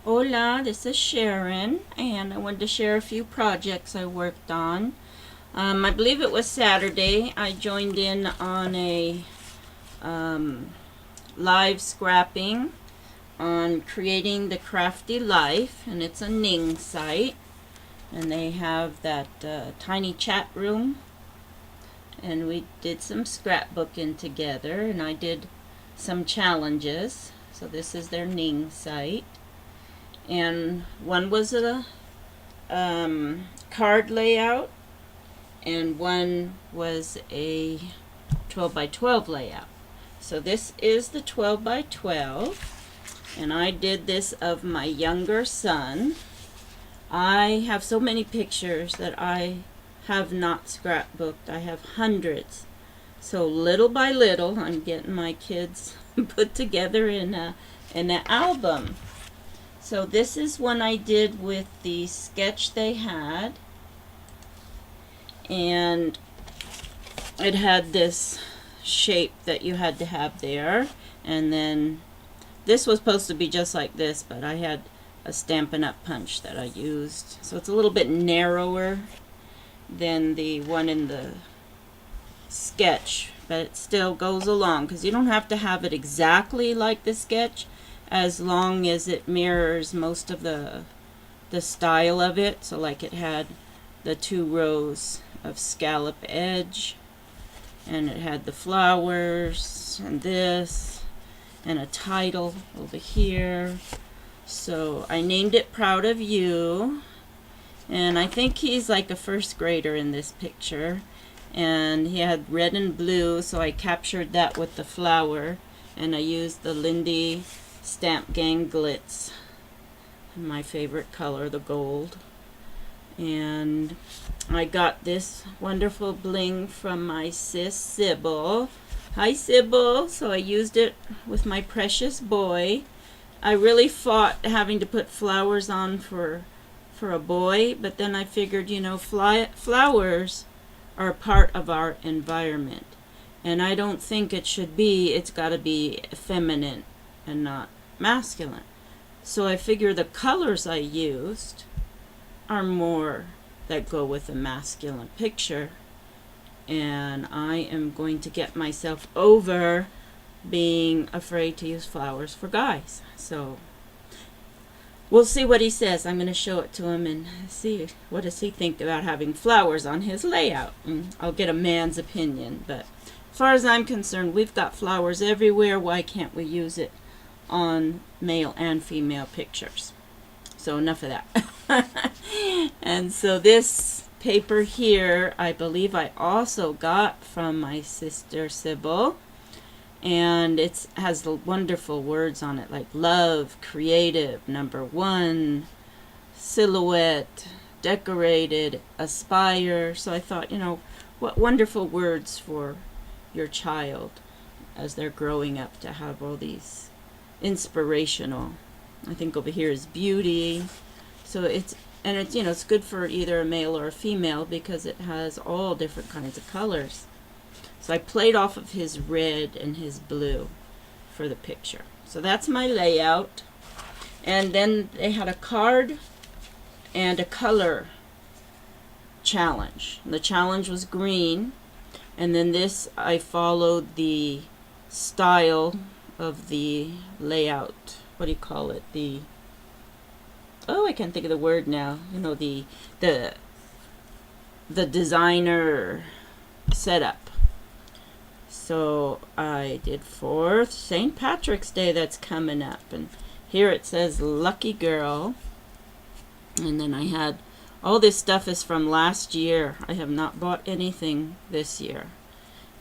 Hola, this is Sharon, and I wanted to share a few projects I worked on. I believe it was Saturday. I joined in on a live scrapping on creating the crafty life, and it's a Ning site, and they have that tiny chat room, and we did some scrapbooking together, and I did some challenges. So this is their Ning site. And one was a card layout, and one was a 12 by 12 layout. So this is the 12 by 12, and I did this of my younger son. I have so many pictures that I have not scrapbooked. I have hundreds. So little by little, I'm getting my kids put together in an album. So this is one I did with the sketch they had, and it had this shape that you had to have there, and then this was supposed to be just like this, but I had a Stampin' Up! Punch that I used, so it's a little bit narrower than the one in the sketch, but it still goes along, because you don't have to have it exactly like the sketch, as long as it mirrors most of the style of it. So like it had the 2 rows of scallop edge, and it had the flowers and this, and a title over here. So I named it Proud of You, and I think he's like a first grader in this picture, and he had red and blue, so I captured that with the flower, and I used the Lindy Stamp Gang Glitz, my favorite color, the gold. And I got this wonderful bling from my sis Sybil. Hi Sybil. So I used it with my precious boy. I really fought having to put flowers on for a boy, but then I figured, you know, flowers are part of our environment, and I don't think it should be, it's got to be feminine and not masculine. So I figure the colors I used are more that go with a masculine picture, and I am going to get myself over being afraid to use flowers for guys. So we'll see what he says. I'm going to show it to him and see what does he think about having flowers on his layout. And I'll get a man's opinion, but as far as I'm concerned, we've got flowers everywhere. Why can't we use it on male and female pictures? So enough of that. And so this paper here, I believe I also got from my sister Sybil, and it has the wonderful words on it like love, creative, #1, silhouette, decorated, aspire. So I thought, you know, what wonderful words for your child as they're growing up, to have all these inspirational. I think over here is beauty. So it's you know, it's good for either a male or a female because it has all different kinds of colors. So I played off of his red and his blue for the picture. So that's my layout. And then they had a card and a color challenge. The challenge was green, and then this, I followed the style of the layout. What do you call it? I can't think of the word now. You know, the designer setup. So I did for St. Patrick's Day that's coming up, and here it says lucky girl, and then I had all this stuff is from last year. I have not bought anything this year,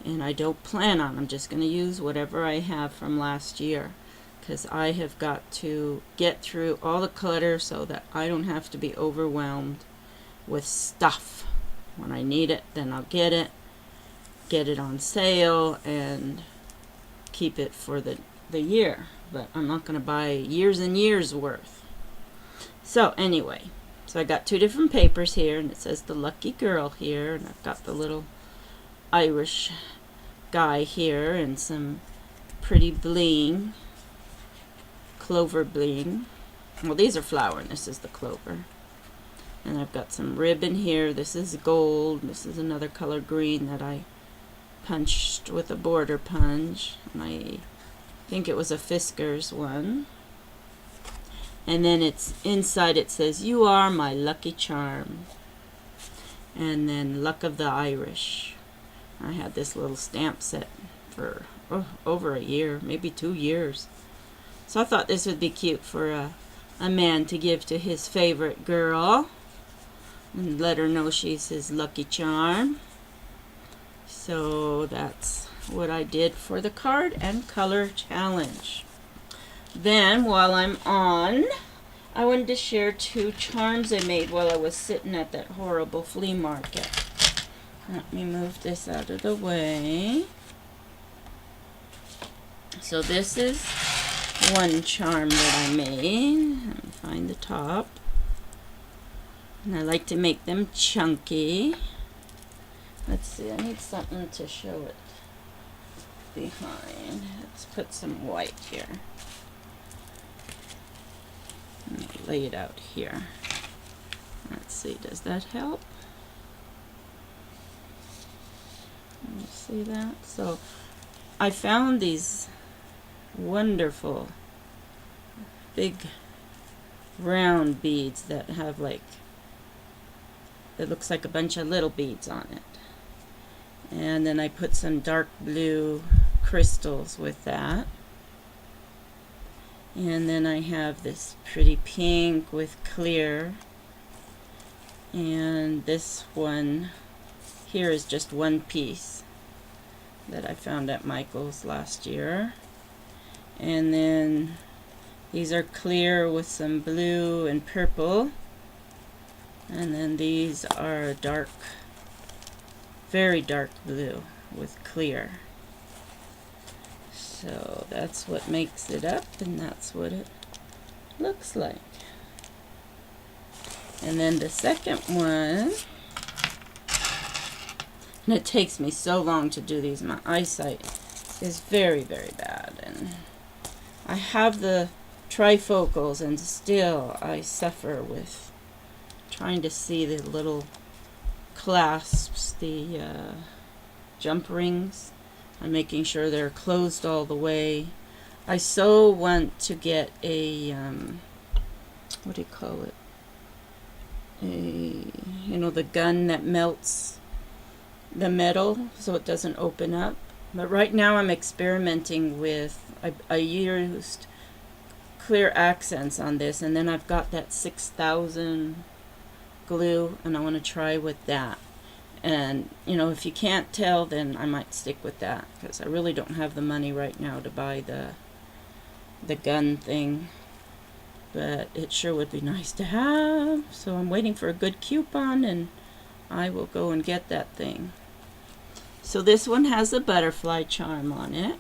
and I don't plan on. I'm just going to use whatever I have from last year, because I have got to get through all the clutter so that I don't have to be overwhelmed with stuff. When I need it, then I'll get it on sale, and keep it for the year. But I'm not going to buy years and years worth. So anyway, so I got 2 different papers here, and it says the lucky girl here, and I've got the little Irish guy here, and some pretty bling, clover bling, Well, these are flower and this is the clover. And I've got some ribbon here. This is gold. This is another color green that I punched with a border punch. And I think it was a Fisker's one. And then it's inside, it says, "You are my lucky charm." And then Luck of the Irish. I had this little stamp set for over a year, maybe 2 years. So I thought this would be cute for a man to give to his favorite girl and let her know she's his lucky charm. So that's what I did for the card and color challenge. Then while I'm on, I wanted to share 2 charms I made while I was sitting at that horrible flea market. Let me move this out of the way. So this is one charm that I made. Let me find the top. And I like to make them chunky. Let's see, I need something to show it behind. Let's put some white here. And lay it out here. Let's see, does that help? You see that? So I found these wonderful big round beads that have like, it looks like a bunch of little beads on it. And then I put some dark blue crystals with that. And then I have this pretty pink with clear. And this one here is just one piece that I found at Michael's last year. And then these are clear with some blue and purple. And then these are dark, very dark blue with clear. So that's what makes it up, and that's what it looks like. And then the second one, and it takes me so long to do these, my eyesight is very, very bad, and I have the trifocals and still I suffer with trying to see the little clasps, the jump rings. I'm making sure they're closed all the way. I so want to get a what do you call it, the gun that melts the metal so it doesn't open up. But right now I'm experimenting with, I used clear accents on this, and then I've got that 6,000 glue, and I want to try with that. And if you can't tell, then I might stick with that, because I really don't have the money right now to buy the gun thing, but it sure would be nice to have. So I'm waiting for a good coupon, and I will go and get that thing. So this one has a butterfly charm on it,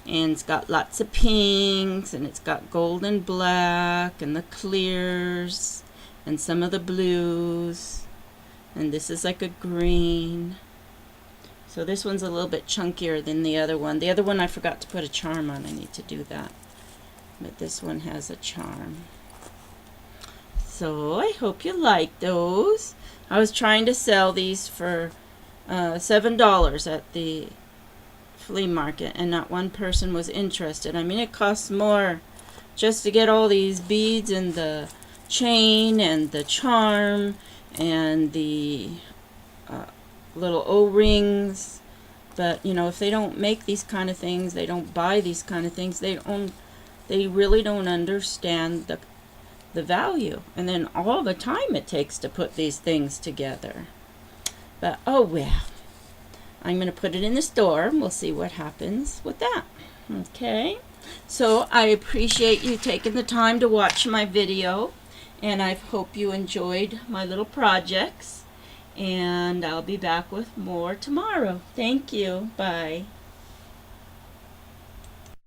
and it's got lots of pinks, and it's got gold and black and the clears and some of the blues, and this is like a green. So this one's a little bit chunkier than the other one. The other one I forgot to put a charm on. I need to do that. But this one has a charm. So I hope you like those. I was trying to sell these for $7 at the flea market, and not one person was interested. I mean, it costs more just to get all these beads and the chain and the charm and the little O-rings. But if they don't make these kind of things, they don't buy these kind of things, they really don't understand the value, and then all the time it takes to put these things together. But oh well, I'm going to put it in the store, and we'll see what happens with that. Okay, so I appreciate you taking the time to watch my video, and I hope you enjoyed my little projects, and I'll be back with more tomorrow. Thank you. Bye.